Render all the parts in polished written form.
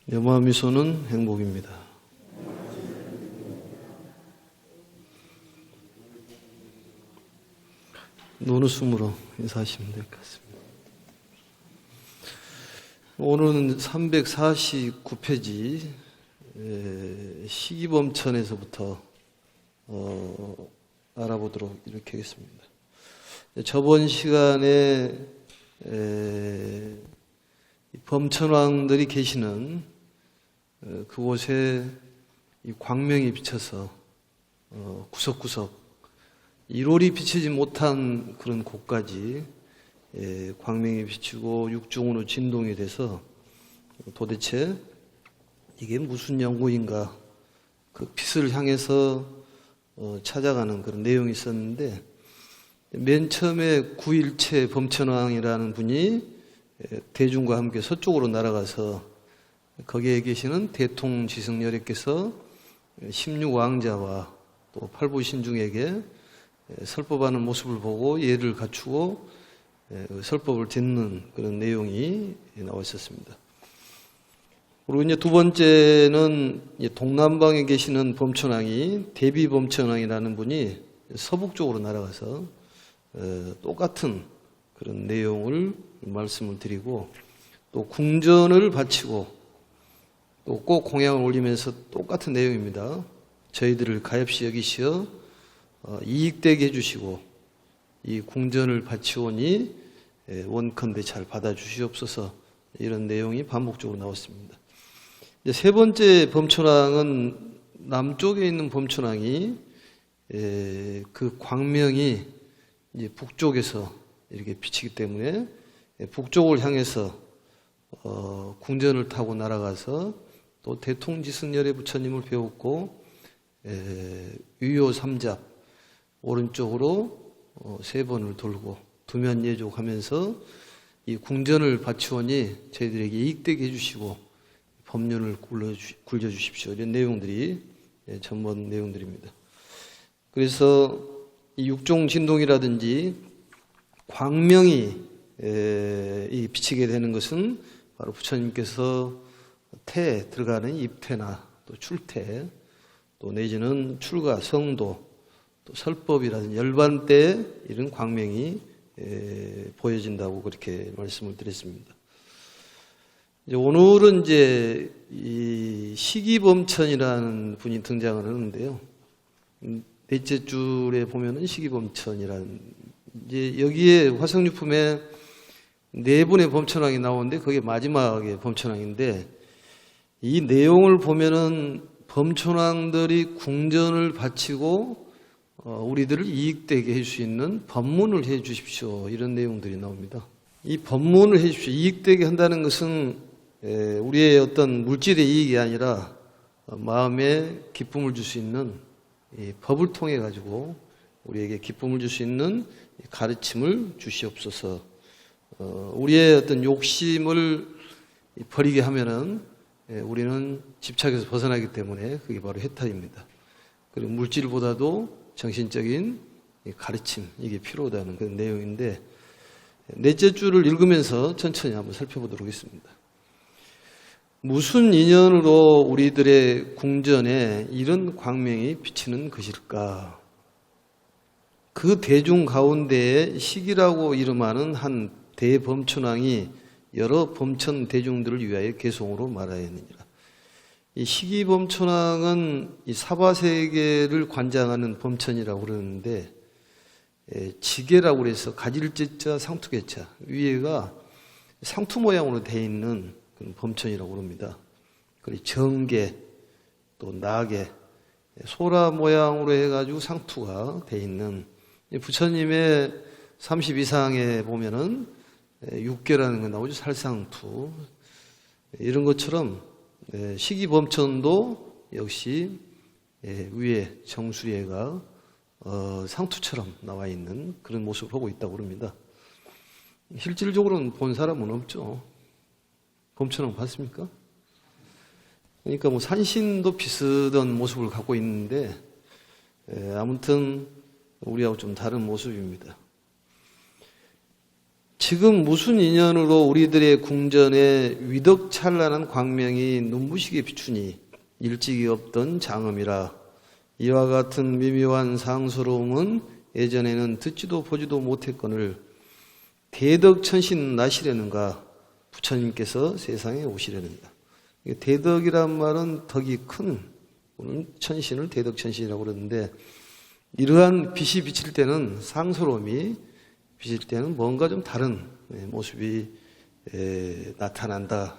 염화미소는 행복입니다. 노노숨으로 인사하시면 될 것 같습니다. 오늘은 349페이지 시기범천에서부터 알아보도록 이렇게 하겠습니다. 저번 시간에 범천왕들이 계시는 그곳에 이 광명이 비쳐서 구석구석 일월이 비치지 못한 그런 곳까지 광명이 비치고 육중으로 진동이 돼서 도대체 이게 무슨 연구인가, 그 빛을 향해서 찾아가는 그런 내용이 있었는데, 맨 처음에 구일체 범천왕이라는 분이 대중과 함께 서쪽으로 날아가서 거기에 계시는 대통지승열애께서 16왕자와 또 팔부신중에게 설법하는 모습을 보고 예를 갖추고 설법을 듣는 그런 내용이 나와 있었습니다. 그리고 이제 두 번째는 동남방에 계시는 범천왕이 대비범천왕이라는 분이 서북 쪽으로 날아가서 똑같은 그런 내용을 말씀을 드리고, 또 궁전을 바치고 또 꼭 공양을 올리면서 똑같은 내용입니다. 저희들을 가엾이 여기시어 이익되게 해주시고 이 궁전을 바치오니 원컨대 잘 받아주시옵소서, 이런 내용이 반복적으로 나왔습니다. 이제 세 번째 범천왕은 남쪽에 있는 범천왕이 그 광명이 이제 북쪽에서 이렇게 비치기 때문에 북쪽을 향해서 궁전을 타고 날아가서 또 대통지승열애 부처님을 배웠고 위요 삼잡 오른쪽으로 세 번을 돌고 두면 예족하면서 이 궁전을 바치오니 저희들에게 이익되게 해주시고 법륜을 굴려주십시오, 이런 내용들이 전번 내용들입니다. 그래서 이 육종진동이라든지 광명이 비치게 되는 것은 바로 부처님께서 태 들어가는 입태나 또 출태, 또 내지는 출가, 성도, 또 설법이라든지 열반 때 이런 광명이 보여진다고 그렇게 말씀을 드렸습니다. 이제 오늘은 이제 이 시기범천이라는 분이 등장을 하는데요. 넷째 줄에 보면은 시기범천이라는, 이제 여기에 화성유품에 네 분의 범천왕이 나오는데 그게 마지막의 범천왕인데, 이 내용을 보면은 범천왕들이 궁전을 바치고 우리들을 이익되게 해줄 수 있는 법문을 해 주십시오, 이런 내용들이 나옵니다. 이 법문을 해 주십시오, 이익되게 한다는 것은 우리의 어떤 물질의 이익이 아니라 마음에 기쁨을 줄 수 있는 이 법을 통해 가지고 우리에게 기쁨을 줄 수 있는 가르침을 주시옵소서. 우리의 어떤 욕심을 버리게 하면은 우리는 집착에서 벗어나기 때문에 그게 바로 해탈입니다. 그리고 물질보다도 정신적인 가르침, 이게 필요하다는 그런 내용인데, 넷째 줄을 읽으면서 천천히 한번 살펴보도록 하겠습니다. 무슨 인연으로 우리들의 궁전에 이런 광명이 비치는 것일까? 그 대중 가운데에 시기라고 이름하는 한 대범천왕이 여러 범천 대중들을 위하여 개송으로 말하였느니라. 이 시기범천왕은 이 사바세계를 관장하는 범천이라고 그러는데, 지계라고 그래서 가질제자 상투계자, 위에가 상투 모양으로 되어 있는 그런 범천이라고 그럽니다. 그리고 정계, 또 나계, 소라 모양으로 해가지고 상투가 되어 있는, 부처님의 32상에 보면은 육계라는 거 나오죠. 살상투. 이런 것처럼 시기범천도 역시 위에 정수리에가 상투처럼 나와 있는 그런 모습을 하고 있다고 합니다. 실질적으로는 본 사람은 없죠. 범천왕 봤습니까? 그러니까 뭐 산신도 비슷한 모습을 갖고 있는데, 아무튼 우리하고 좀 다른 모습입니다. 지금 무슨 인연으로 우리들의 궁전에 위덕찬란한 광명이 눈부시게 비추니 일찍이 없던 장엄이라. 이와 같은 미묘한 상스러움은 예전에는 듣지도 보지도 못했거늘 대덕천신 나시려는가. 부처님께서 세상에 오시려는가. 대덕이란 말은 덕이 큰 천신을 대덕천신이라고 그러는데, 이러한 빛이 비칠 때는, 상스러움이 비칠 때는 뭔가 좀 다른 모습이 나타난다.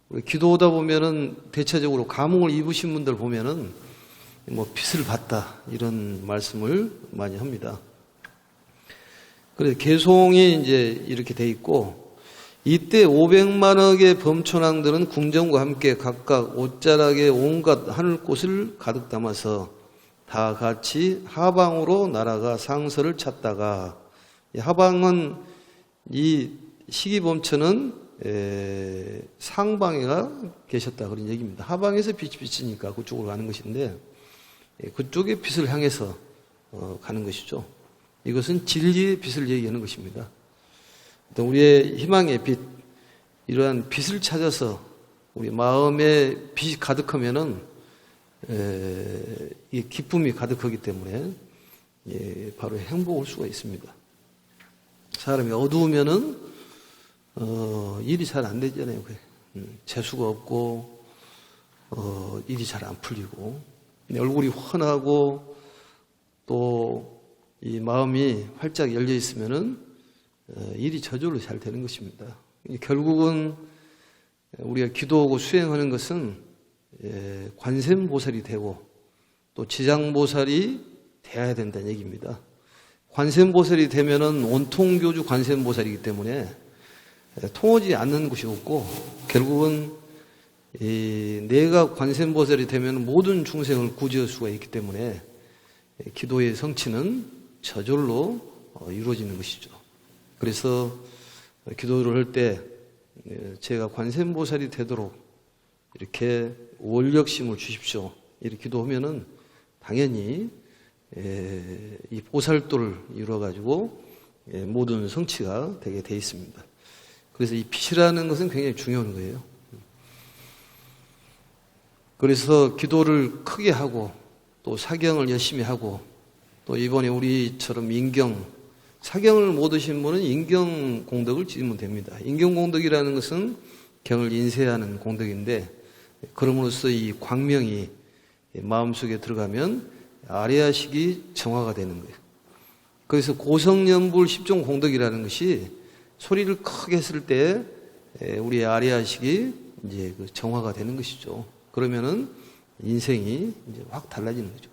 우리 기도하다 보면은 대체적으로 감흥을 입으신 분들 보면은 뭐 빛을 봤다 이런 말씀을 많이 합니다. 그래서 개송이 이제 이렇게 돼 있고, 이때 500만억의 범천왕들은 궁정과 함께 각각 옷자락에 온갖 하늘꽃을 가득 담아서 다 같이 하방으로 날아가 상서를 찾다가, 하방은 이 시기범천은 상방에가 계셨다 그런 얘기입니다. 하방에서 빛이 비치니까 그쪽으로 가는 것인데, 그쪽의 빛을 향해서 가는 것이죠. 이것은 진리의 빛을 얘기하는 것입니다. 우리의 희망의 빛, 이러한 빛을 찾아서 우리 마음에 빛이 가득하면은 이 기쁨이 가득하기 때문에 바로 행복할 수가 있습니다. 사람이 어두우면은 일이 잘 안 되잖아요. 재수가 없고 일이 잘 안 풀리고 얼굴이 환하고 또 이 마음이 활짝 열려 있으면은 일이 저절로 잘 되는 것입니다. 결국은 우리가 기도하고 수행하는 것은 관세음보살이 되고 또 지장보살이 돼야 된다는 얘기입니다. 관세음보살이 되면은 온통교주 관세음보살이기 때문에 통하지 않는 것이 없고, 결국은 내가 관세음보살이 되면 모든 중생을 구제할 수가 있기 때문에 기도의 성취는 저절로 이루어지는 것이죠. 그래서 기도를 할 때 제가 관세음보살이 되도록 이렇게 원력심을 주십시오, 이렇게 기도하면은 당연히 이 보살도를 이루어가지고 모든 성취가 되게 돼 있습니다. 그래서 이 빛이라는 것은 굉장히 중요한 거예요. 그래서 기도를 크게 하고 또 사경을 열심히 하고, 또 이번에 우리처럼 인경, 사경을 못 하신 분은 인경 공덕을 지으면 됩니다. 인경 공덕이라는 것은 경을 인쇄하는 공덕인데, 그럼으로써 이 광명이 마음속에 들어가면 아리아식이 정화가 되는 거예요. 그래서 고성연불 10종 공덕이라는 것이 소리를 크게 했을 때 우리 아리아식이 이제 정화가 되는 것이죠. 그러면은 인생이 이제 확 달라지는 거죠.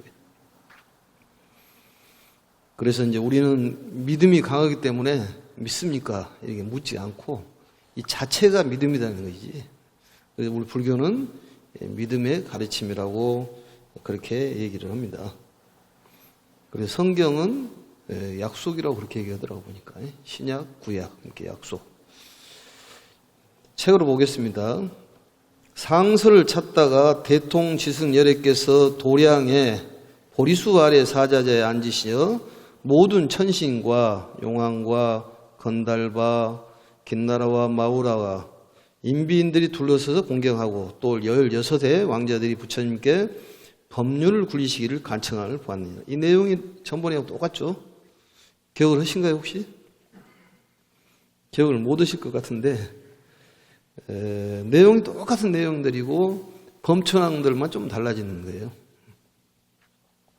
그래서 이제 우리는 믿음이 강하기 때문에 믿습니까? 이렇게 묻지 않고 이 자체가 믿음이라는 것이지. 그래서 우리 불교는 믿음의 가르침이라고 그렇게 얘기를 합니다. 그래서 성경은 약속이라고 그렇게 얘기하더라고 보니까. 신약, 구약 이렇게 약속. 책으로 보겠습니다. 상서를 찾다가 대통지승 열애께서 도량에 보리수 아래 사자자에 앉으시어 모든 천신과 용왕과 건달바, 긴나라와 마우라와 인비인들이 둘러서서 공경하고 또 16의 왕자들이 부처님께 법률을 굴리시기를 간청함을 보았느니라. 이 내용이 전번에하고 똑같죠? 기억을 하신가요 혹시? 기억을 못 하실 것 같은데 내용이 똑같은 내용들이고 범천왕들만 좀 달라지는 거예요.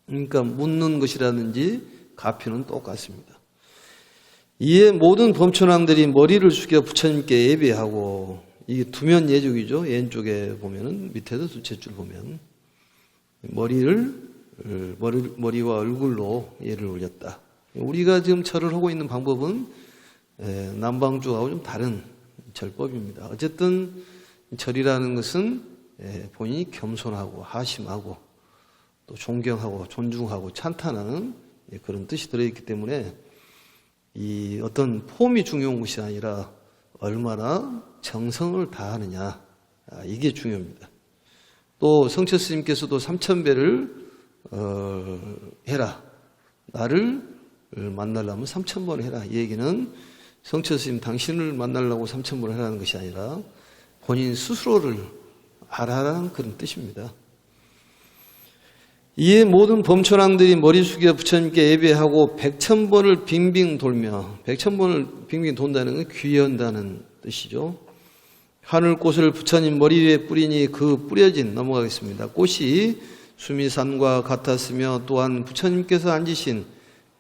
그러니까 묻는 것이라든지 가피는 똑같습니다. 이에 모든 범천왕들이 머리를 숙여 부처님께 예배하고, 이게 두면 예족이죠. 왼쪽에 보면은 밑에도 두째 줄 보면 머리와 얼굴로 예를 올렸다. 우리가 지금 절을 하고 있는 방법은 남방주하고 좀 다른 절법입니다. 어쨌든 절이라는 것은 본인이 겸손하고 하심하고 또 존경하고 존중하고 찬탄하는 그런 뜻이 들어있기 때문에 이 어떤 폼이 중요한 것이 아니라 얼마나 정성을 다하느냐, 이게 중요합니다. 또 성철 스님께서도 3000배를 해라. 나를 만나려면 3000번 해라. 이 얘기는 성철 스님 당신을 만나려고 삼천번을 하라는 것이 아니라 본인 스스로를 알아라는 그런 뜻입니다. 이에 모든 범천왕들이 머리 숙여 부처님께 예배하고 100,000번을 빙빙 돌며, 100,000번을 빙빙 돈다는 건 귀한다는 뜻이죠. 하늘꽃을 부처님 머리 위에 뿌리니 그 뿌려진, 넘어가겠습니다. 꽃이 수미산과 같았으며 또한 부처님께서 앉으신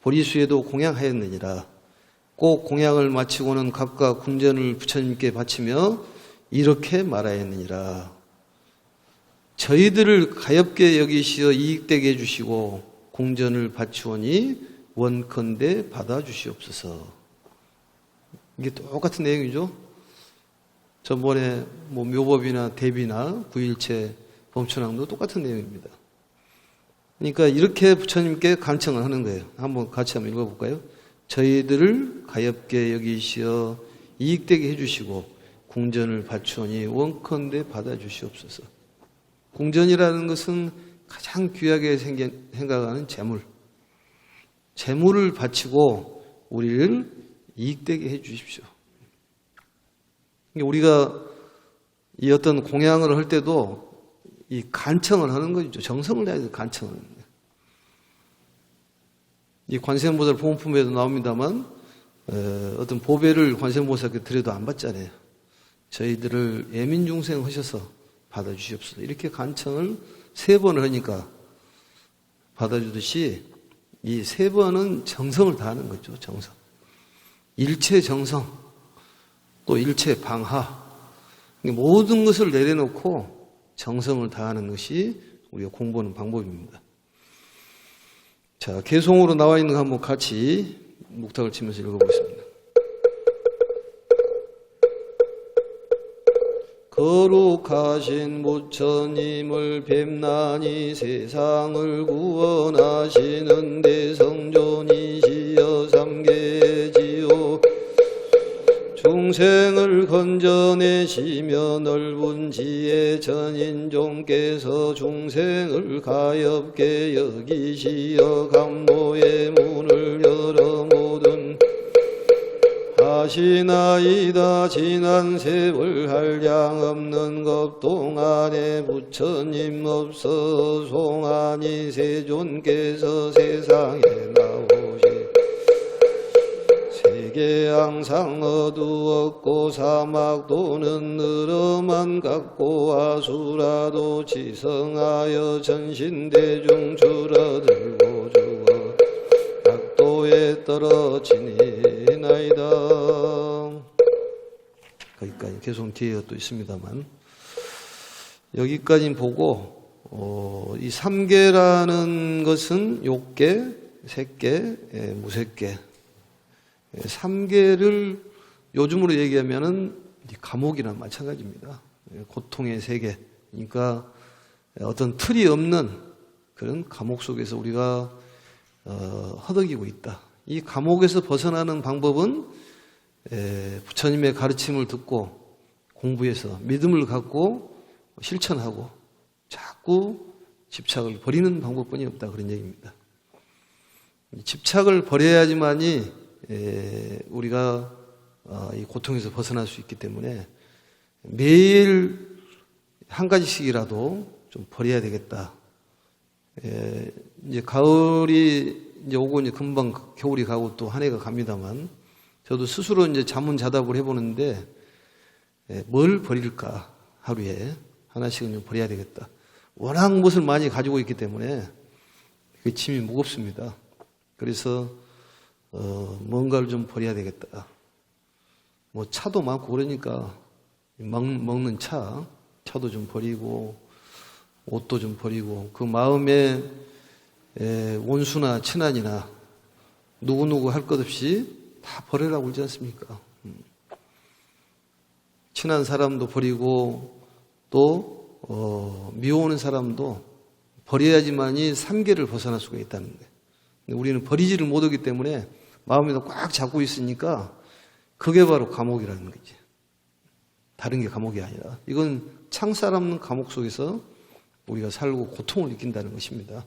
보리수에도 공양하였느니라. 꼭 공양을 마치고는 각각 궁전을 부처님께 바치며 이렇게 말하였느니라. 저희들을 가엾게 여기시어 이익되게 해주시고 궁전을 바치오니 원컨대 받아주시옵소서. 이게 똑같은 내용이죠. 전번에 뭐 묘법이나 대비나 구일체 범천왕도 똑같은 내용입니다. 그러니까 이렇게 부처님께 간청을 하는 거예요. 한번 같이 한번 읽어볼까요? 저희들을 가엾게 여기시어 이익되게 해주시고 궁전을 바치오니 원컨대 받아주시옵소서. 궁전이라는 것은 가장 귀하게 생각하는 재물을 바치고 우리를 이익되게 해 주십시오. 우리가 이 어떤 공양을 할 때도 이 간청을 하는 거죠. 정성을 다해서 간청을 하는 거예요. 이 관세음보살 보험품에도 나옵니다만 어떤 보배를 관세음보살께 드려도 안 받잖아요. 저희들을 예민중생 하셔서 받아주시옵소서. 이렇게 간청을 3번을 하니까 받아주듯이 이 3번은 정성을 다하는 거죠. 정성. 일체 정성, 또 일체 방하. 모든 것을 내려놓고 정성을 다하는 것이 우리가 공부하는 방법입니다. 자, 개송으로 나와 있는 거 한번 같이 묵탁을 치면서 읽어보겠습니다. 거룩하신 부처님을 뵙나니 세상을 구원하시는 대성존이시여 삼계지요. 중생을 건져내시며 넓은 지혜 전인종께서 중생을 가엾게 여기시어 감로의 문을 열어 모든 하시나이다. 지난 세월 한량 없는 겁동 안에 부처님 없어 송하니 세존께서 세상에 나오시 세계 항상 어두웠고 사막도는 늘어만 같고 아수라도 지성하여 전신대중 줄어들고 죽어 악도에 떨어지니나이다. 거기까지 계속 뒤에 또 있습니다만 여기까지 보고 이 3계라는 것은 욕계, 색계, 무색계 3계를 요즘으로 얘기하면은 감옥이나 마찬가지입니다. 고통의 세계. 그러니까 어떤 틀이 없는 그런 감옥 속에서 우리가 허덕이고 있다. 이 감옥에서 벗어나는 방법은 부처님의 가르침을 듣고 공부해서 믿음을 갖고 실천하고 자꾸 집착을 버리는 방법뿐이 없다. 그런 얘기입니다. 집착을 버려야지만이 우리가 이 고통에서 벗어날 수 있기 때문에 매일 한 가지씩이라도 좀 버려야 되겠다. 이제 가을이 이제 오고 이제 금방 겨울이 가고 또 한 해가 갑니다만 저도 스스로 이제 자문자답을 해보는데 뭘 버릴까 하루에 하나씩은 좀 버려야 되겠다. 워낙 무엇을 많이 가지고 있기 때문에 그 짐이 무겁습니다. 그래서 뭔가를 좀 버려야 되겠다. 뭐 차도 많고 그러니까 먹는 차도 좀 버리고 옷도 좀 버리고 그 마음에 온수나 친한이나 누구누구 할 것 없이 다 버리라고 그러지 않습니까? 친한 사람도 버리고 또 미워하는 사람도 버려야지만이 3계를 벗어날 수가 있다는 거예요. 근데 우리는 버리지를 못하기 때문에 마음에도 꽉 잡고 있으니까 그게 바로 감옥이라는 거지. 다른 게 감옥이 아니라 이건 창살 없는 감옥 속에서 우리가 살고 고통을 느낀다는 것입니다.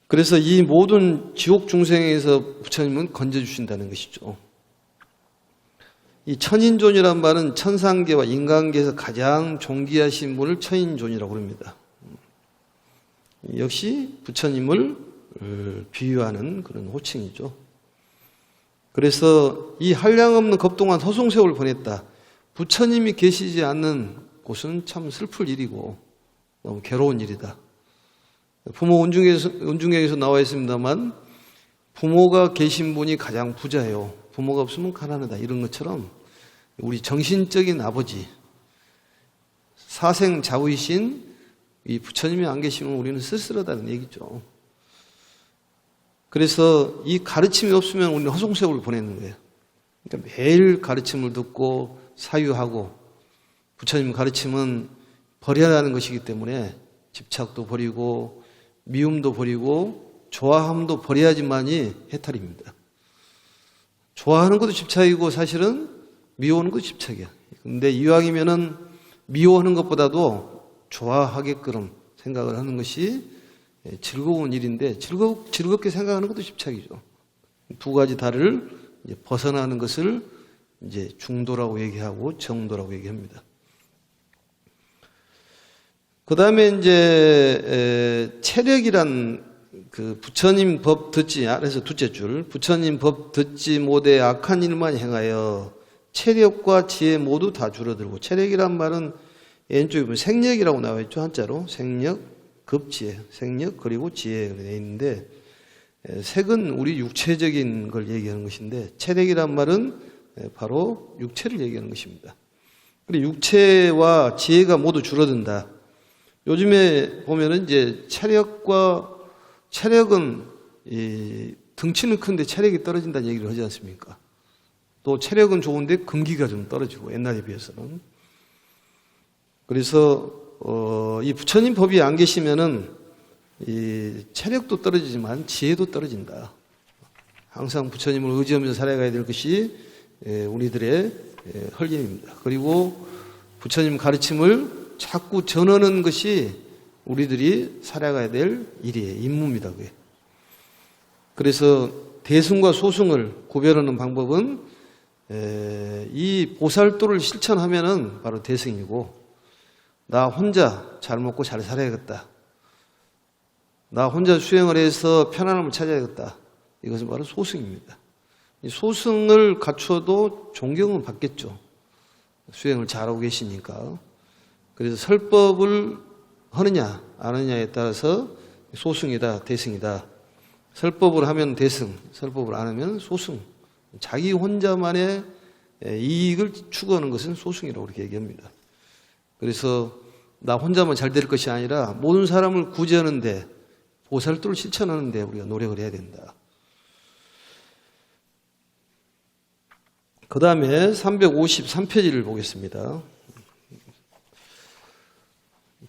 그래서 이 모든 지옥 중생에서 부처님은 건져주신다는 것이죠. 이 천인존이란 말은 천상계와 인간계에서 가장 존귀하신 분을 천인존이라고 합니다. 역시 부처님을 비유하는 그런 호칭이죠. 그래서 이 한량없는 겁동안 허송세월을 보냈다. 부처님이 계시지 않는 곳은 참 슬플 일이고 너무 괴로운 일이다. 부모 은중에서 나와 있습니다만 부모가 계신 분이 가장 부자예요. 부모가 없으면 가난하다. 이런 것처럼 우리 정신적인 아버지, 사생자의신 이 부처님이 안 계시면 우리는 쓸쓸하다는 얘기죠. 그래서 이 가르침이 없으면 우리는 허송세월을 보내는 거예요. 그러니까 매일 가르침을 듣고 사유하고 부처님 가르침은 버려야 하는 것이기 때문에 집착도 버리고 미움도 버리고 좋아함도 버려야지만이 해탈입니다. 좋아하는 것도 집착이고 사실은 미워하는 것도 집착이야. 근데 이왕이면은 미워하는 것보다도 좋아하게끔 생각을 하는 것이 즐거운 일인데 즐겁게 생각하는 것도 집착이죠. 두 가지 다를 벗어나는 것을 이제 중도라고 얘기하고 정도라고 얘기합니다. 그 다음에 이제 체력이란 그 부처님 법 듣지, 그래서 둘째 줄, 부처님 법 듣지 못해 악한 일만 행하여 체력과 지혜 모두 다 줄어들고, 체력이란 말은 왼쪽에 보면 생력이라고 나와 있죠. 한자로 생력, 급지혜, 생력 그리고 지혜 되어 있는데, 색은 우리 육체적인 걸 얘기하는 것인데 체력이란 말은 바로 육체를 얘기하는 것입니다. 그리고 육체와 지혜가 모두 줄어든다. 요즘에 보면은 이제 체력은 덩치는 큰데 체력이 떨어진다는 얘기를 하지 않습니까? 또 체력은 좋은데 근기가 좀 떨어지고 옛날에 비해서는. 그래서 이 부처님 법이 안 계시면은 이 체력도 떨어지지만 지혜도 떨어진다. 항상 부처님을 의지하면서 살아가야 될 것이 우리들의 헌림입니다. 그리고 부처님 가르침을 자꾸 전하는 것이 우리들이 살아가야 될 일이에요. 임무입니다. 그게. 그래서 대승과 소승을 구별하는 방법은 이 보살도를 실천하면은 바로 대승이고, 나 혼자 잘 먹고 잘 살아야겠다. 나 혼자 수행을 해서 편안함을 찾아야겠다. 이것은 바로 소승입니다. 이 소승을 갖춰도 존경은 받겠죠. 수행을 잘하고 계시니까. 그래서 설법을 하느냐 안 하느냐에 따라서 소승이다 대승이다. 설법을 하면 대승, 설법을 안 하면 소승. 자기 혼자만의 이익을 추구하는 것은 소승이라고 그렇게 얘기합니다. 그래서 나 혼자만 잘 될 것이 아니라 모든 사람을 구제하는데, 보살도를 실천하는데 우리가 노력을 해야 된다. 그 다음에 353페이지를 보겠습니다.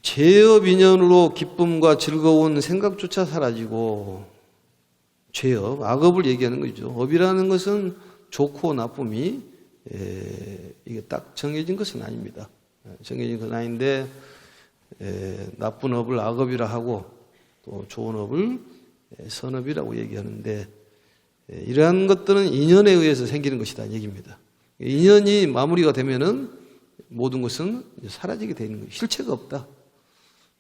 죄업 인연으로 기쁨과 즐거운 생각조차 사라지고, 죄업, 악업을 얘기하는 거죠. 업이라는 것은 좋고 나쁨이 이게 딱 정해진 것은 아닙니다. 정해진 것은 아닌데 나쁜 업을 악업이라 하고 또 좋은 업을 선업이라고 얘기하는데, 이러한 것들은 인연에 의해서 생기는 것이다 얘기입니다. 인연이 마무리가 되면은 모든 것은 사라지게 되는 거예요. 실체가 없다.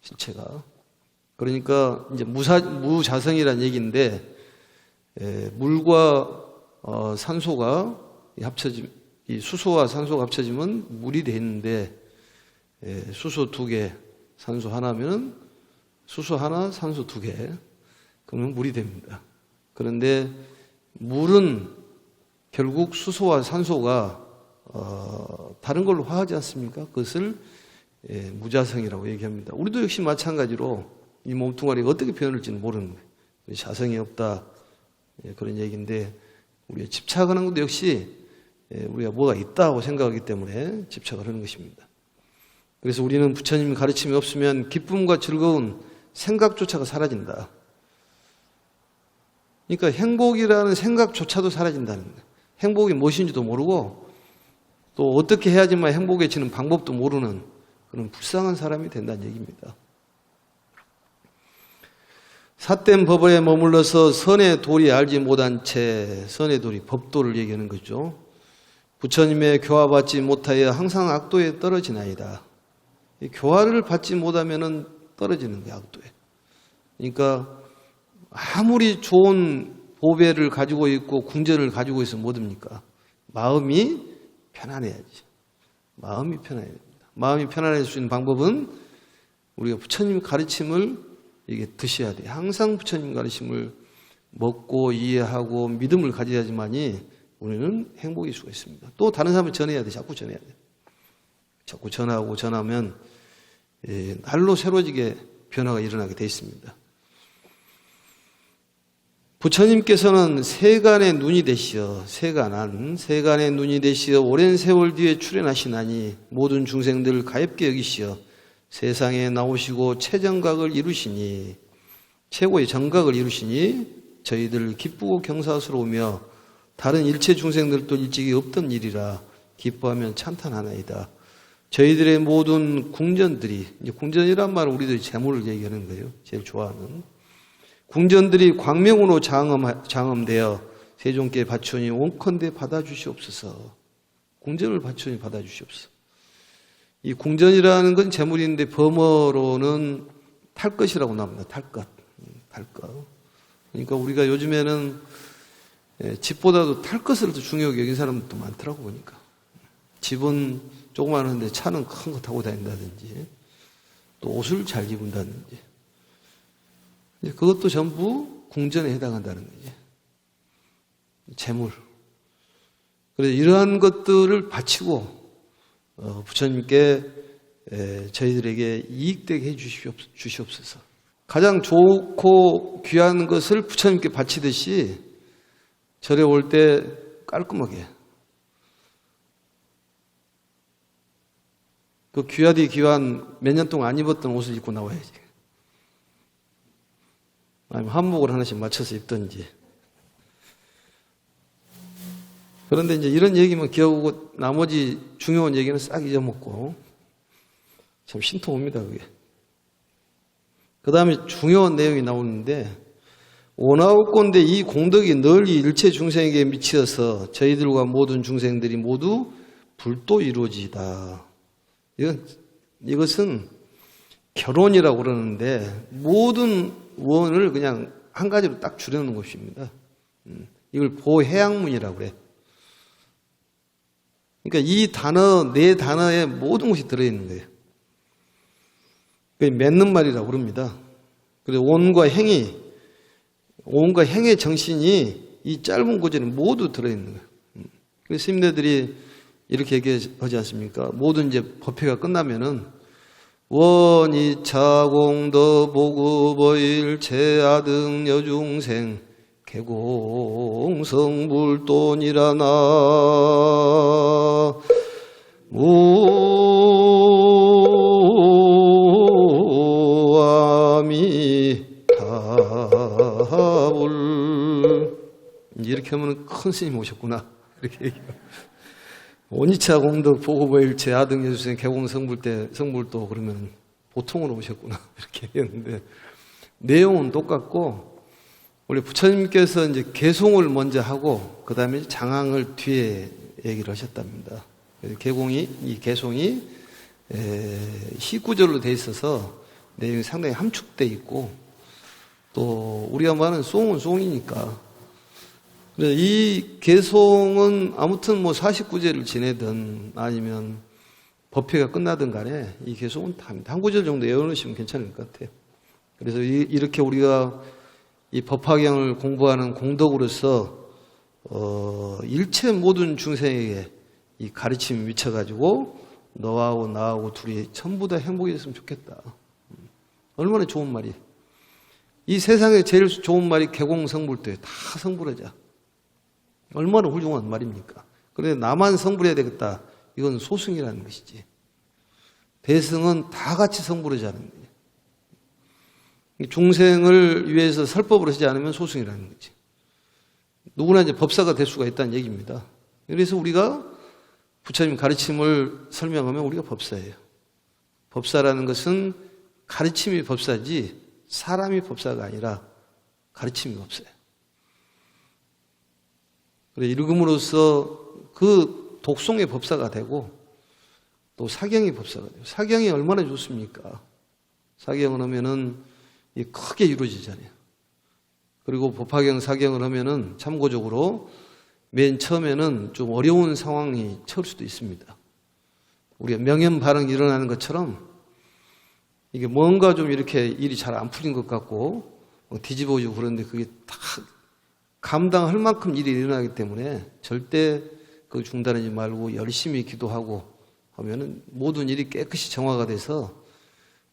실체가. 그러니까 이제 무자성이라는 얘기인데, 물과 산소가 이 수소와 산소가 합쳐지면 물이 되는데, 수소 2개, 산소 하나면은 수소 하나, 산소 2개, 그러면 물이 됩니다. 그런데 물은 결국 수소와 산소가 다른 걸로 화하지 않습니까? 그것을 무자성이라고 얘기합니다. 우리도 역시 마찬가지로 이 몸뚱아리가 어떻게 변할지는 모르는 거예요. 자성이 없다, 그런 얘기인데, 우리가 집착하는 것도 역시 우리가 뭐가 있다고 생각하기 때문에 집착을 하는 것입니다. 그래서 우리는 부처님 가르침이 없으면 기쁨과 즐거운 생각조차가 사라진다. 그러니까 행복이라는 생각조차도 사라진다는 거예요. 행복이 무엇인지도 모르고 또 어떻게 해야지만 행복해지는 방법도 모르는 그런 불쌍한 사람이 된다는 얘기입니다. 삿된 법에 머물러서 선의 도리 알지 못한 채, 선의 도리, 법도를 얘기하는 거죠. 부처님의 교화받지 못하여 항상 악도에 떨어지나이다. 이 교화를 받지 못하면은 떨어지는 거야, 악도에. 그러니까 아무리 좋은 보배를 가지고 있고 궁전을 가지고 있으면 뭐 됩니까? 마음이 편안해야지. 마음이 편안해야 됩니다. 마음이 편안해질 수 있는 방법은 우리가 부처님 가르침을 이게 드셔야 돼요. 항상 부처님 가르침을 먹고 이해하고 믿음을 가져야지만이 우리는 행복일 수가 있습니다. 또 다른 사람을 전해야 돼. 자꾸 전해야 돼. 자꾸 전하고 전하면 날로 새로지게 변화가 일어나게 돼 있습니다. 부처님께서는 세간의 눈이 되시어 세간의 눈이 되시어 오랜 세월 뒤에 출현하시나니 모든 중생들을 가엾게 여기시어 세상에 나오시고 최정각을 이루시니 최고의 정각을 이루시니 저희들 기쁘고 경사스러우며 다른 일체 중생들도 일찍이 없던 일이라 기뻐하면 찬탄하나이다. 저희들의 모든 궁전들이, 이제 궁전이란 말은 우리들이 재물을 얘기하는 거예요. 제일 좋아하는. 궁전들이 광명으로 장엄되어 세종께 바치오니 원컨대 받아주시옵소서. 궁전을 바치오니 받아주시옵소서. 이 궁전이라는 건 재물인데 범어로는 탈것이라고 나옵니다. 탈것. 그러니까 우리가 요즘에는 집보다도 탈것을 더 중요하게 여긴 사람들도 많더라고 보니까. 집은 조그마한데 차는 큰 거 타고 다닌다든지 또 옷을 잘 입은다든지 그것도 전부 궁전에 해당한다는 거지. 재물. 그래서 이러한 것들을 바치고 부처님께 저희들에게 이익되게 해 주시옵소서. 가장 좋고 귀한 것을 부처님께 바치듯이 절에 올 때 깔끔하게 그 귀하디 귀한 몇 년 동안 안 입었던 옷을 입고 나와야지. 아니면 한복을 하나씩 맞춰서 입든지. 그런데 이제 이런 얘기만 기억하고 나머지 중요한 얘기는 싹 잊어먹고 참 신통합니다, 그게. 그 다음에 중요한 내용이 나오는데 오나옵건대 이 공덕이 널리 일체 중생에게 미치어서 저희들과 모든 중생들이 모두 불도 이루어지다. 이것은 결혼이라고 그러는데 모든 원을 그냥 한 가지로 딱 줄여놓은 것입니다. 이걸 보해양문이라고 그래. 그러니까 이 단어, 네 단어에 모든 것이 들어있는 거예요. 맺는 말이라고 그럽니다. 그래서 온과 행의 정신이 이 짧은 구절에 모두 들어있는 거예요. 그래서 스님네들이 이렇게 얘기하지 않습니까? 모든 이제 법회가 끝나면은 원이차 공덕 보급어일 제아등 여중생 개공성불돈이라나 무아미타불. 이렇게 하면 큰 스님 오셨구나. 이렇게 얘기해요. 원이차 공덕 보고보일 제아등 여중생 개공성불도 그러면 보통으로 오셨구나. 이렇게 얘기했는데 내용은 똑같고 우리 부처님께서 이제 개송을 먼저 하고 그 다음에 장항을 뒤에 얘기를 하셨답니다. 이 개송이 19절로 돼 있어서 내용이 상당히 함축돼 있고 또 우리가 말하는 송은 송이니까 이 개송은 아무튼 뭐 49제를 지내든 아니면 법회가 끝나든 간에 이 개송은 다 합니다. 한 구절 정도 외워놓으시면 괜찮을 것 같아요. 그래서 이렇게 우리가 이 법화경을 공부하는 공덕으로서 일체 모든 중생에게 이 가르침이 미쳐가지고 너하고 나하고 둘이 전부 다 행복해졌으면 좋겠다. 얼마나 좋은 말이에요. 이 세상에 제일 좋은 말이 개공성불도예요. 다 성불하자. 얼마나 훌륭한 말입니까? 그런데 나만 성불해야 되겠다. 이건 소승이라는 것이지. 대승은 다 같이 성불하자는 거예요. 중생을 위해서 설법을 하지 않으면 소승이라는 거지. 누구나 이제 법사가 될 수가 있다는 얘기입니다. 그래서 우리가 부처님 가르침을 설명하면 우리가 법사예요. 법사라는 것은 가르침이 법사지 사람이 법사가 아니라 가르침이 법사예요. 그래 읽음으로써 그 독송의 법사가 되고 또 사경의 법사가 되고, 사경이 얼마나 좋습니까? 사경을 하면은 크게 이루어지잖아요. 그리고 법화경, 사경을 하면은 참고적으로 맨 처음에는 좀 어려운 상황이 처할 수도 있습니다. 우리가 명현 발흥이 일어나는 것처럼 이게 뭔가 좀 이렇게 일이 잘 안 풀린 것 같고 뒤집어지고 그런데 그게 다 감당할 만큼 일이 일어나기 때문에 절대 그 중단하지 말고 열심히 기도하고 하면은 모든 일이 깨끗이 정화가 돼서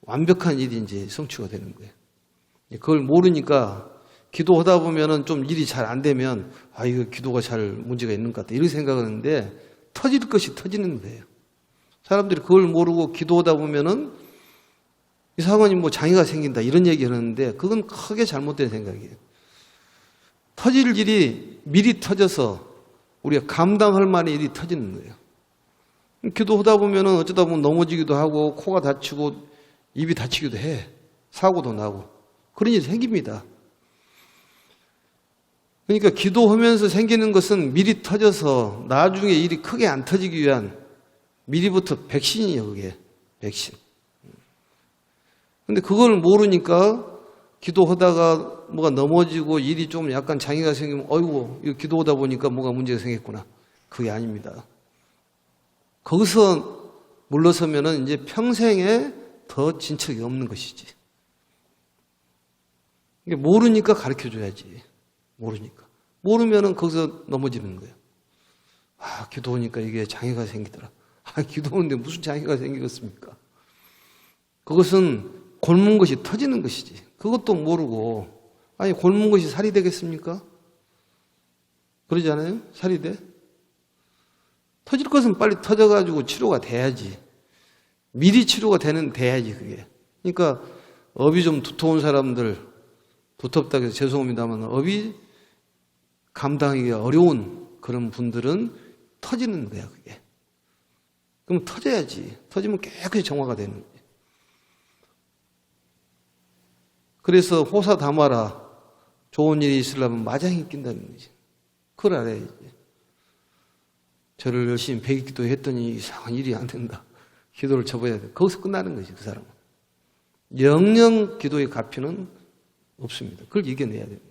완벽한 일이 이제 성취가 되는 거예요. 그걸 모르니까 기도하다 보면은 좀 일이 잘 안 되면 이거 기도가 잘 문제가 있는 것 같다 이렇게 생각하는데 터질 것이 터지는 거예요. 사람들이 그걸 모르고 기도하다 보면은 이 사관이 뭐 장애가 생긴다 이런 얘기 하는데 그건 크게 잘못된 생각이에요. 터질 일이 미리 터져서 우리가 감당할 만한 일이 터지는 거예요. 기도하다 보면은 어쩌다 보면 넘어지기도 하고 코가 다치고 입이 다치기도 해. 사고도 나고 그런 일이 생깁니다. 그러니까 기도하면서 생기는 것은 미리 터져서 나중에 일이 크게 안 터지기 위한 미리부터 백신이에요. 그게 백신. 근데 그걸 모르니까 기도하다가 뭐가 넘어지고 일이 좀 약간 장애가 생기면 어이구 이거 기도하다 보니까 뭐가 문제가 생겼구나. 그게 아닙니다. 거기서 물러서면은 이제 평생에 더 진척이 없는 것이지. 이게 모르니까 가르쳐줘야지. 모르니까. 모르면은 거기서 넘어지는 거예요. 기도하니까 이게 장애가 생기더라. 기도하는데 무슨 장애가 생기겠습니까? 그것은 곪은 것이 터지는 것이지. 그것도 모르고 곪은 것이 살이 되겠습니까? 그러지 않아요? 살이 돼? 터질 것은 빨리 터져가지고 치료가 돼야지. 미리 치료가 돼야지 그게. 그러니까 업이 좀 두터운 사람들, 두텁다고 해서 죄송합니다만 업이 감당하기가 어려운 그런 분들은 터지는 거야 그게. 그럼 터져야지. 터지면 깨끗이 정화가 되는 거예요. 그래서 호사다마라. 좋은 일이 있으려면 마장이 낀다는 거지. 그걸 알아야지. 저를 열심히 배기도 했더니 이상한 일이 안 된다. 기도를 접어야 돼. 거기서 끝나는 거지 그 사람은. 영영 기도의 가피는 없습니다. 그걸 이겨내야 됩니다.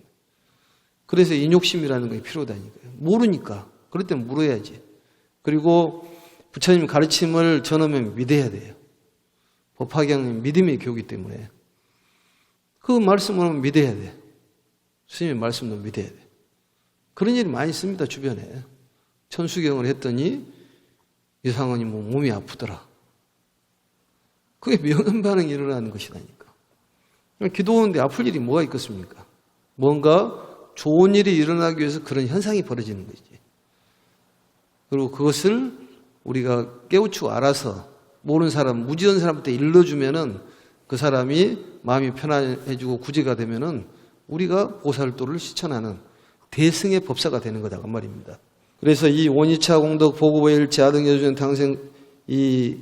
그래서 인욕심이라는 게 필요하다니까요. 모르니까. 그럴 땐 물어야지. 그리고 부처님 가르침을 전하면 믿어야 돼요. 법화경은 믿음의 교육이기 때문에 그 말씀을 믿어야 돼. 스님의 말씀도 믿어야 돼. 그런 일이 많이 있습니다. 주변에. 천수경을 했더니 이상하니 몸이 아프더라. 그게 명현 반응이 일어나는 것이라니까. 기도하는데 아플 일이 뭐가 있겠습니까? 뭔가 좋은 일이 일어나기 위해서 그런 현상이 벌어지는 거지. 그리고 그것을 우리가 깨우치고 알아서 모르는 사람, 무지한 사람한테 일러주면은 그 사람이 마음이 편안해지고 구제가 되면은 우리가 보살도를 실천하는 대승의 법사가 되는 거다. 그 말입니다. 그래서 이 원이차 공덕 보고보일체 아등여주는 당생 이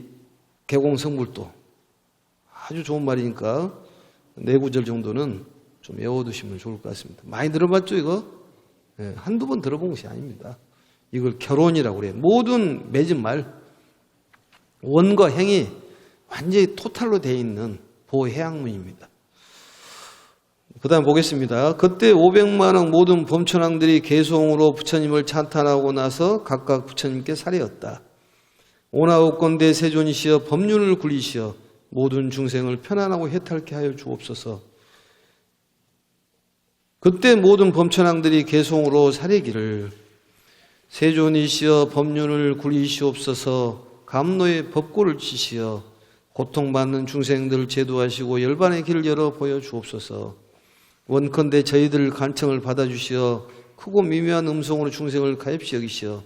개공성불도 아주 좋은 말이니까 4구절 정도는 좀 외워두시면 좋을 것 같습니다. 많이 들어봤죠 이거? 한두 번 들어본 것이 아닙니다. 이걸 결혼이라고 그래요. 모든 맺은 말 원과 행이 완전히 토탈로 되어 있는 보해양문입니다. 그 다음 보겠습니다. 그때 500만원 모든 범천왕들이 개송으로 부처님을 찬탄하고 나서 각각 부처님께 살해였다. 오나오건대 세존이시여 법륜을 굴리시어 모든 중생을 편안하고 해탈케 하여 주옵소서. 그때 모든 범천왕들이 개송으로 살해기를 세존이시여 법륜을 굴리시옵소서. 감노의 법고를 치시어 고통받는 중생들을 제도하시고 열반의 길을 열어 보여주옵소서. 원컨대 저희들 간청을 받아주시어 크고 미묘한 음성으로 중생을 가엾이 여기시어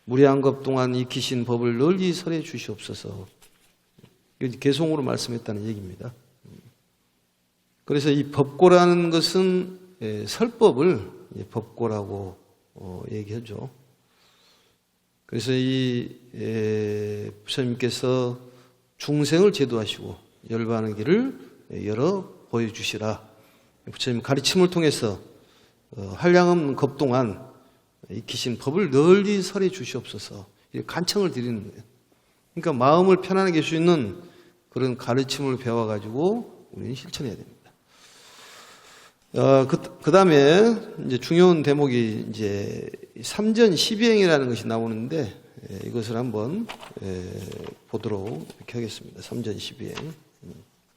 무량한 것 동안 익히신 법을 널리 설해 주시옵소서. 개송으로 말씀했다는 얘기입니다. 그래서 이 법고라는 것은 설법을 법고라고 얘기하죠. 그래서 이 부처님께서 중생을 제도하시고 열반의 길을 열어 보여주시라. 부처님 가르침을 통해서 한량없는 것 동안 익히신 법을 널리 설해 주시옵소서. 간청을 드리는 거예요. 그러니까 마음을 편안하게 할 수 있는 그런 가르침을 배워가지고 우리는 실천해야 됩니다. 그 다음에 이제 중요한 대목이 이제 삼전 12행이라는 것이 나오는데 이것을 한번 보도록 이렇게 하겠습니다. 삼전 12행.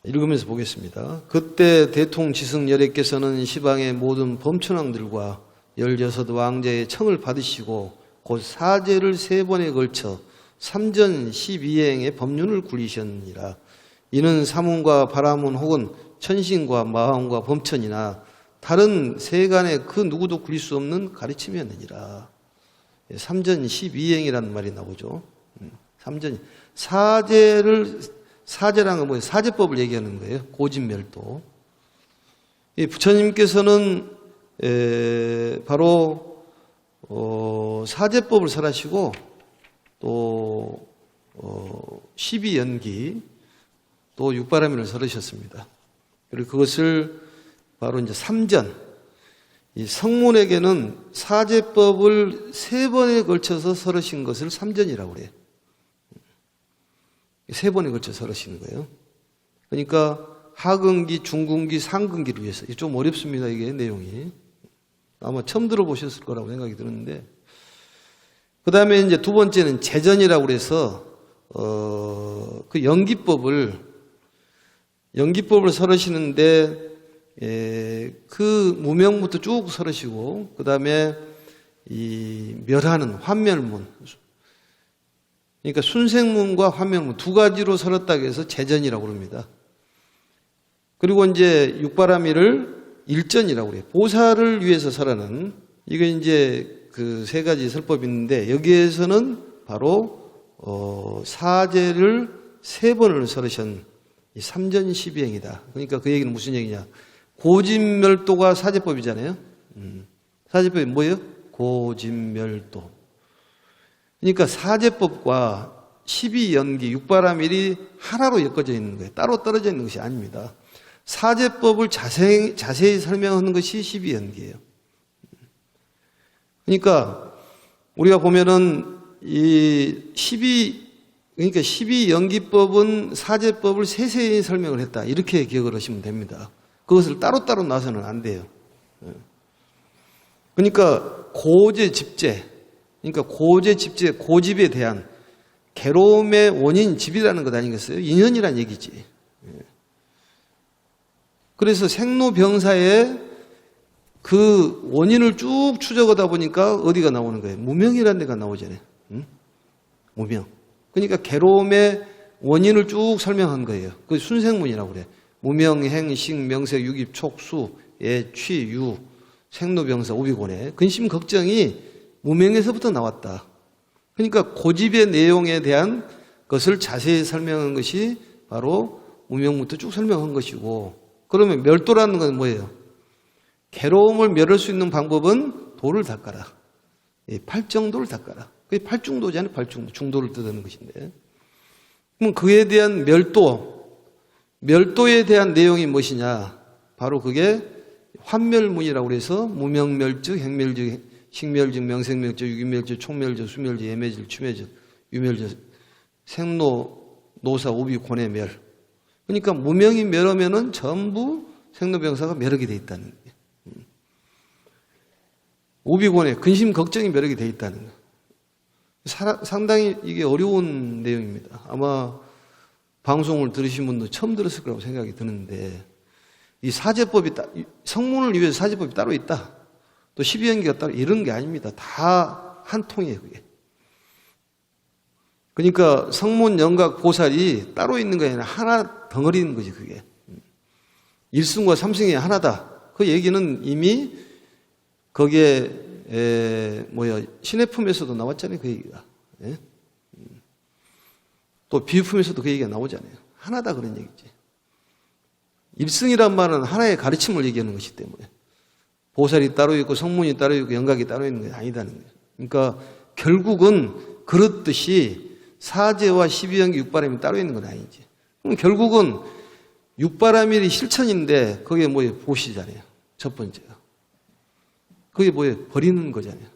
읽으면서 보겠습니다. 그때 대통 지승열애께서는 시방의 모든 범천왕들과 16 왕자의 청을 받으시고 곧 사제를 3번에 걸쳐 삼전 12행의 법륜을 굴리셨느니라. 이는 사문과 바라문 혹은 천신과 마왕과 범천이나 다른 세간의 그 누구도 굴릴 수 없는 가르침이었느니라. 삼전 12행이라는 말이 나오죠. 삼전 사제라는 건 뭐예요? 사제법을 얘기하는 거예요. 고진멸도. 부처님께서는 바로 사제법을 설하시고 또 12연기 또 육바라밀을 설하셨습니다. 그리고 그것을 바로 이제 삼전, 이 성문에게는 사제법을 3번에 걸쳐서 설하신 것을 삼전이라고 그래요. 3번에 걸쳐 설하시는 거예요. 그러니까 하근기, 중근기, 상근기를 위해서. 좀 어렵습니다, 이게 내용이. 아마 처음 들어보셨을 거라고 생각이 드는데. 그 다음에 이제 두 번째는 제전이라고 그래서, 그 연기법을 설하시는데, 그 무명부터 쭉 설하시고, 그 다음에 이 멸하는 환멸문. 그러니까 순생문과 환멸문 두 가지로 설었다고 해서 제전이라고 합니다. 그리고 이제 육바라밀을 일전이라고 그래요. 보살을 위해서 설하는, 이거 이제 그 3가지 설법이 있는데, 여기에서는 바로, 사제를 3번을 설으신 이 삼전 12행이다. 그러니까 그 얘기는 무슨 얘기냐. 고진멸도가 사제법이잖아요. 사제법이 뭐예요? 고진멸도. 그러니까 사제법과 12연기, 육바라밀이 하나로 엮어져 있는 거예요. 따로 떨어져 있는 것이 아닙니다. 사제법을 자세히 설명하는 것이 12연기예요. 그러니까 우리가 보면은 그러니까 12연기법은 사제법을 세세히 설명을 했다. 이렇게 기억을 하시면 됩니다. 그것을 따로따로 놔서는 안 돼요. 그러니까 고제집제, 그러니까 고제집제, 고집에 대한 괴로움의 원인, 집이라는 것 아니겠어요? 인연이란 얘기지. 그래서 생로병사의 그 원인을 쭉 추적하다 보니까 어디가 나오는 거예요? 무명이라는 데가 나오잖아요. 무명. 그러니까 괴로움의 원인을 쭉 설명한 거예요. 그게 순생문이라고 그래. 무명, 행, 식, 명색, 유깁, 촉수, 예, 취, 유, 생로병사, 오비고뇌. 근심, 걱정이 무명에서부터 나왔다. 그러니까 고집의 내용에 대한 것을 자세히 설명한 것이 바로 무명부터 쭉 설명한 것이고, 그러면 멸도라는 건 뭐예요? 괴로움을 멸할 수 있는 방법은 도를 닦아라. 팔정도를 닦아라. 그게 팔중도잖아요. 팔중도. 중도를 뜻하는 것인데. 그럼 그에 대한 멸도에 대한 내용이 무엇이냐? 바로 그게 환멸문이라고 해서 무명멸즉, 행멸즉, 식멸즉, 명색멸즉, 유기멸즉, 촉멸즉, 수멸즉, 예매즉, 추매즉, 유멸즉, 생로, 노사, 오비, 고뇌멸. 그러니까 무명이 멸하면은 전부 생로병사가 멸하게 돼 있다는 거예요. 오비고뇌, 근심, 걱정이 멸하게 돼 있다는 거예요. 상당히 이게 어려운 내용입니다. 아마 방송을 들으신 분도 처음 들었을 거라고 생각이 드는데, 이 사제법이, 성문을 위해서 사제법이 따로 있다. 또 12연기가 따로 이런 게 아닙니다. 다 한 통이에요, 그게. 그러니까 성문, 영각, 보살이 따로 있는 게 아니라 하나 덩어리인 거지, 그게. 1승과 3승이 하나다. 그 얘기는 이미 거기에 신의 품에서도 나왔잖아요, 그 얘기가. 예? 또 비유품에서도 그 얘기가 나오잖아요. 하나다 그런 얘기지. 1승이란 말은 하나의 가르침을 얘기하는 것이기 때문에 보살이 따로 있고 성문이 따로 있고 영각이 따로 있는 게 아니다는 거예요. 그러니까 결국은 그렇듯이 사제와 12연기 육바라밀이 따로 있는 건 아니지. 그럼 결국은 육바라밀이 실천인데 그게 뭐예요? 보시잖아요. 첫 번째가. 그게 뭐예요? 버리는 거잖아요.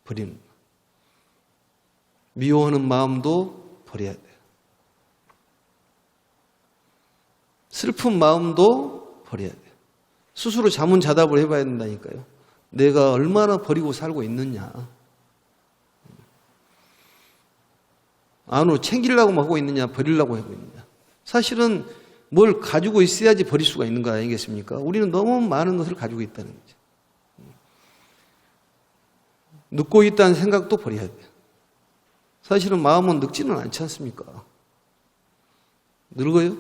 버리는 거. 미워하는 마음도 버려야 돼요. 슬픈 마음도 버려야 돼요. 스스로 자문자답을 해봐야 된다니까요. 내가 얼마나 버리고 살고 있느냐. 안으로 챙기려고 하고 있느냐, 버리려고 하고 있느냐. 사실은 뭘 가지고 있어야지 버릴 수가 있는 거 아니겠습니까? 우리는 너무 많은 것을 가지고 있다는 거죠. 늙고 있다는 생각도 버려야 돼요. 사실은 마음은 늙지는 않지 않습니까? 늙어요?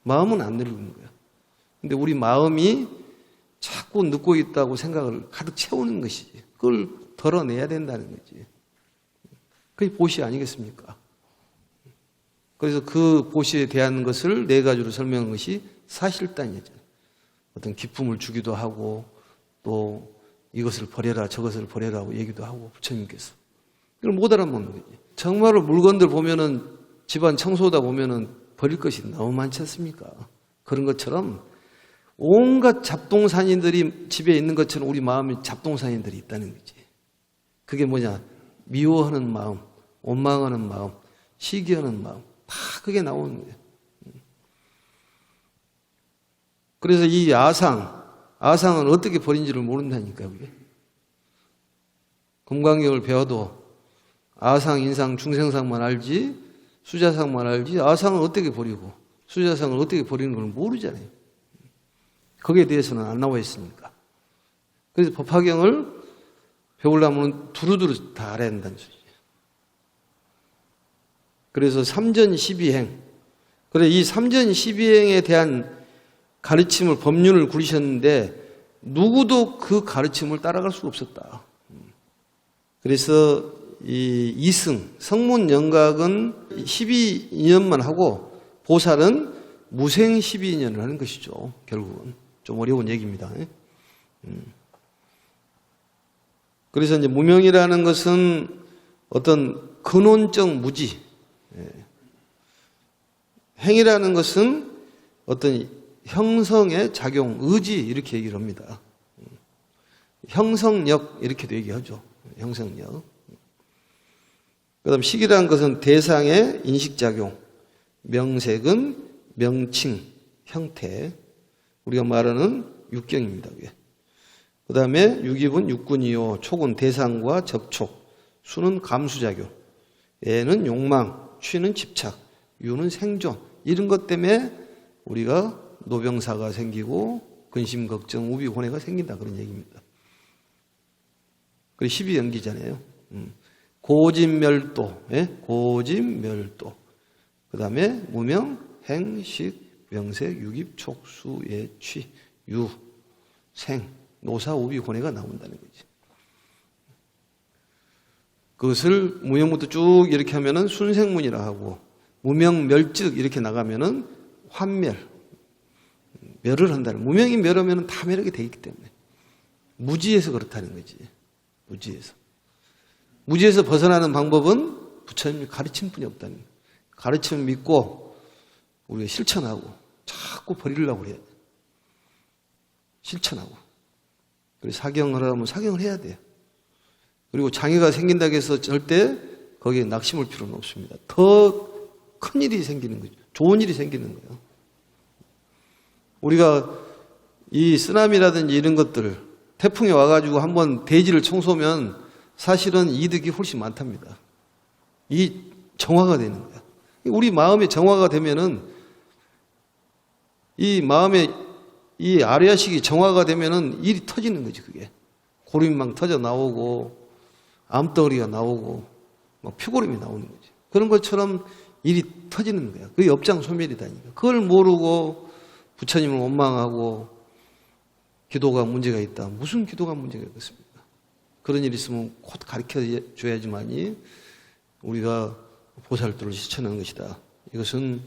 마음은 안 늙는 거예요. 근데 우리 마음이 자꾸 늙고 있다고 생각을 가득 채우는 것이지. 그걸 덜어내야 된다는 거지. 그게 보시 아니겠습니까? 그래서 그 보시에 대한 것을 네 가지로 설명한 것이 사실단이죠. 어떤 기쁨을 주기도 하고 또 이것을 버려라 저것을 버려라고 얘기도 하고 부처님께서. 이걸 못 알아먹는 거지. 정말로 물건들 보면은 집안 청소하다 보면은 버릴 것이 너무 많지 않습니까? 그런 것처럼 온갖 잡동사니들이 집에 있는 것처럼 우리 마음에 잡동사니들이 있다는 거지. 그게 뭐냐? 미워하는 마음, 원망하는 마음, 시기하는 마음, 다 그게 나오는 거예요. 그래서 이 아상은 어떻게 버린지를 모른다니까요. 그게. 금강경을 배워도 아상, 인상, 중생상만 알지 수자상만 알지 아상은 어떻게 버리고 수자상을 어떻게 버리는 걸 모르잖아요. 거기에 대해서는 안 나와 있으니까. 그래서 법화경을 배우려면 두루두루 다 알아야 된다는 소리죠. 그래서 삼전 십이행. 그래 이 삼전십이행에 대한 가르침을 법륜을 구리셨는데 누구도 그 가르침을 따라갈 수가 없었다. 그래서 이 이승 성문 영각은 12년만 하고 보살은 무생 12년을 하는 것이죠. 결국은 좀 어려운 얘기입니다. 그래서 이제 무명이라는 것은 어떤 근원적 무지, 행이라는 것은 어떤 형성의 작용, 의지 이렇게 얘기를 합니다. 형성력 이렇게도 얘기하죠. 형성력. 그다음 식이라는 것은 대상의 인식작용, 명색은 명칭, 형태. 우리가 말하는 육경입니다. 그 다음에 육입은 육군이요, 촉은 대상과 접촉, 수는 감수작용, 애는 욕망, 취는 집착, 유는 생존. 이런 것 때문에 우리가 노병사가 생기고 근심, 걱정, 우비, 혼해가 생긴다 그런 얘기입니다. 그리고 12연기잖아요. 고진멸도, 고진멸도. 그 다음에 무명, 행, 식, 명색, 육입, 촉, 수, 예, 취, 유, 생, 노사, 우비, 혼해가 나온다는 거지. 그것을 무명부터 쭉 이렇게 하면은 순생문이라 하고 무명, 멸즉 이렇게 나가면은 환멸, 멸을 한다는. 무명이 멸하면 다 멸하게 돼 있기 때문에 무지에서 그렇다는 거지. 무지에서 벗어나는 방법은 부처님이 가르침뿐이 없다는 거예요. 가르침을 믿고 우리가 실천하고 자꾸 버리려고 그래야 돼. 실천하고. 그리고 사경을 하면 사경을 해야 돼요. 그리고 장애가 생긴다고 해서 절대 거기에 낙심할 필요는 없습니다. 더 큰 일이 생기는 거죠. 좋은 일이 생기는 거예요. 우리가 이 쓰나미라든지 이런 것들, 태풍이 와가지고 한번 대지를 청소하면 사실은 이득이 훨씬 많답니다. 이 정화가 되는 거야. 우리 마음의 정화가 되면은 이 마음의 이 아리아식이 정화가 되면은 일이 터지는 거지, 그게. 고름망 터져 나오고, 암덩어리가 나오고, 막 피고름이 나오는 거지. 그런 것처럼 일이 터지는 거야. 그게 업장소멸이다니까. 그걸 모르고 부처님을 원망하고 기도가 문제가 있다. 무슨 기도가 문제가 있겠습니까? 그런 일이 있으면 곧 가르쳐 줘야지만이 우리가 보살도를 실천하는 것이다. 이것은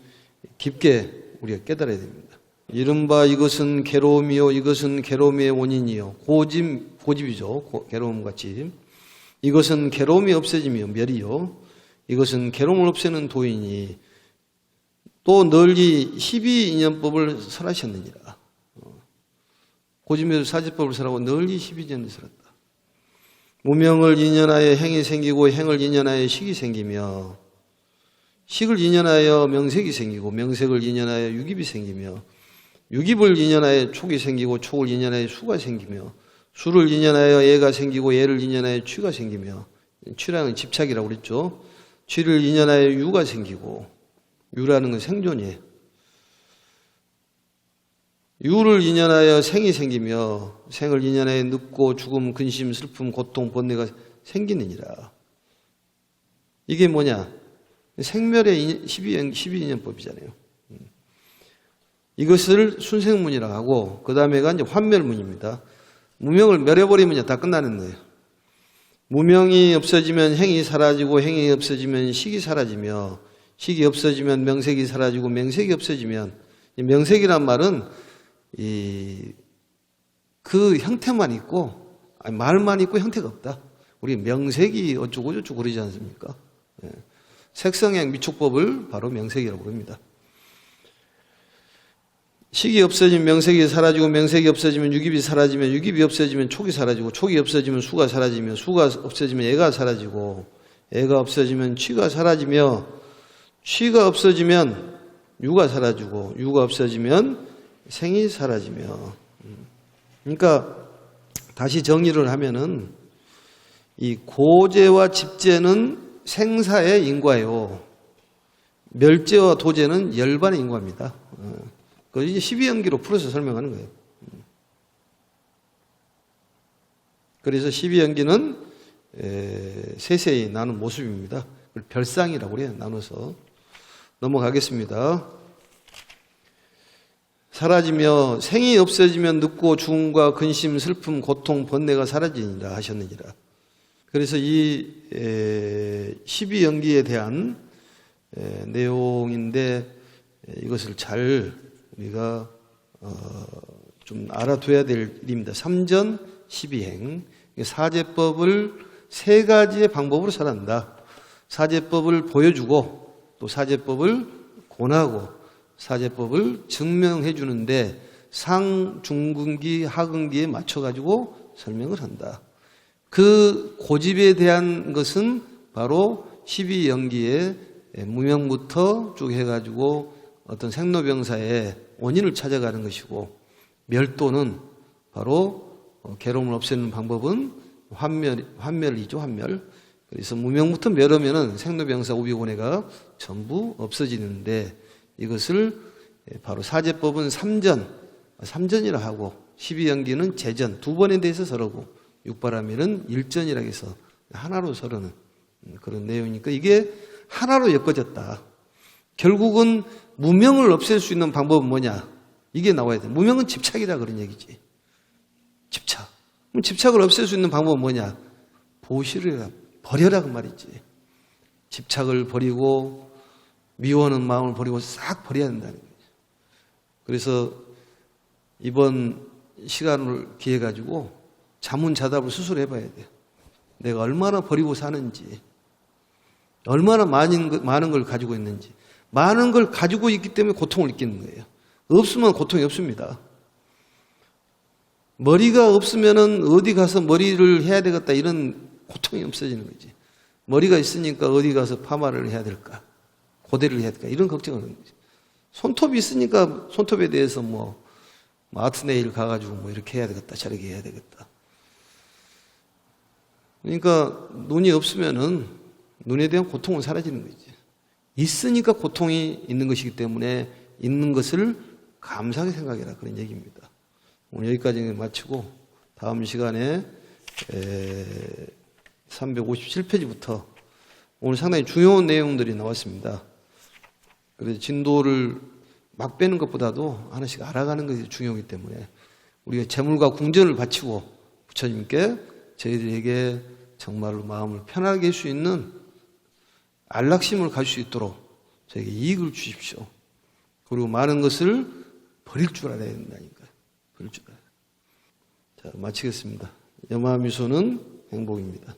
깊게 우리가 깨달아야 됩니다. 이른바 이것은 괴로움이요, 이것은 괴로움의 원인이요. 고집이죠. 괴로움같이. 이것은 괴로움이 없어지며 멸이요. 이것은 괴로움을 없애는 도인이 또 널리 12인연법을 설하셨느니라. 고집에도 사지법을 설하고 널리 12인연을 설했다. 무명을 인연하여 행이 생기고 행을 인연하여 식이 생기며 식을 인연하여 명색이 생기고 명색을 인연하여 유깁이 생기며 유깁을 인연하여 촉이 생기고 촉을 인연하여 수가 생기며 수를 인연하여 예가 생기고 예를 인연하여 취가 생기며 취라는 집착이라고 그랬죠. 취를 인연하여 유가 생기고 유라는 건 생존이에요. 유를 인연하여 생이 생기며 생을 인연하여 늙고 죽음, 근심, 슬픔, 고통, 번뇌가 생기느니라. 이게 뭐냐? 생멸의 12인연법이잖아요. 이것을 순생문이라고 하고 그 다음에가 이제 환멸문입니다. 무명을 멸해버리면 다 끝나는 거예요. 무명이 없어지면 행이 사라지고 행이 없어지면 식이 사라지며 식이 없어지면 명색이 사라지고 명색이 없어지면 이 명색이란 말은 그 형태만 있고 말만 있고 형태가 없다. 우리 명색이 어쩌고 저쩌고 그러지 않습니까? 색성행 미촉법을 바로 명색이라고 부릅니다. 식이 없어지면 명색이 사라지고 명색이 없어지면 유깁이 사라지면 유깁이 없어지면 촉이 사라지고 촉이 없어지면 수가 사라지며 수가 없어지면 애가 사라지고 애가 없어지면 취가 사라지며 취가 없어지면 유가 사라지고 유가 없어지면 생이 사라지며 그러니까 다시 정리를 하면은 이 고재와 집재는 생사의 인과요. 멸재와 도재는 열반의 인과입니다. 그 이제 12연기로 풀어서 설명하는 거예요. 그래서 12연기는 세세히 나눈 모습입니다. 별상이라고 그래요. 나눠서. 넘어가겠습니다. 사라지며 생이 없어지면 늙고 죽음과 근심, 슬픔, 고통, 번뇌가 사라지니라 하셨느니라. 그래서 이 12연기에 대한 내용인데 이것을 잘 우리가 좀 알아둬야 될 일입니다. 3전 12행. 사제법을 세 가지의 방법으로 살아간다. 사제법을 보여주고 또 사제법을 권하고 사제법을 증명해 주는데 상, 중근기, 하근기에 맞춰가지고 설명을 한다. 그 고집에 대한 것은 바로 12연기의 무명부터 쭉 해가지고 어떤 생로병사의 원인을 찾아가는 것이고 멸도는 바로 괴로움을 없애는 방법은 환멸이죠. 환멸. 그래서 무명부터 멸하면은 생로병사 오비고뇌가 전부 없어지는데 이것을 바로 사제법은 3전이라 하고 12연기는 재전 두 번에 대해서 설하고 육바라밀은 1전이라 해서 하나로 설하는 그런 내용이니까 이게 하나로 엮어졌다. 결국은 무명을 없앨 수 있는 방법은 뭐냐? 이게 나와야 돼. 무명은 집착이라 그런 얘기지. 집착. 그럼 집착을 없앨 수 있는 방법은 뭐냐? 보시를 버려라 그 말이지. 집착을 버리고 미워하는 마음을 버리고 싹 버려야 된다는 거죠. 그래서 이번 시간을 기해 가지고 자문자답을 스스로 해봐야 돼요. 내가 얼마나 버리고 사는지, 얼마나 많은 걸 가지고 있는지. 많은 걸 가지고 있기 때문에 고통을 느끼는 거예요. 없으면 고통이 없습니다. 머리가 없으면은 어디 가서 머리를 해야 되겠다 이런 고통이 없어지는 거지. 머리가 있으니까 어디 가서 파마를 해야 될까, 고데를 해야 될까 이런 걱정을 하는 거지. 손톱이 있으니까 손톱에 대해서 뭐 아트네일 가가지고 뭐 이렇게 해야 되겠다, 저렇게 해야 되겠다. 그러니까 눈이 없으면은 눈에 대한 고통은 사라지는 거지. 있으니까 고통이 있는 것이기 때문에 있는 것을 감사하게 생각해라 그런 얘기입니다. 오늘 여기까지 마치고 다음 시간에 357페이지부터 오늘 상당히 중요한 내용들이 나왔습니다. 그래서 진도를 막 빼는 것보다도 하나씩 알아가는 것이 중요하기 때문에 우리가 재물과 궁전을 바치고 부처님께 저희들에게 정말로 마음을 편하게 할 수 있는 안락심을 가질 수 있도록 저에게 이익을 주십시오. 그리고 많은 것을 버릴 줄 알아야 된다니까요. 버릴 줄 알아야. 자, 마치겠습니다. 염화미소는 행복입니다.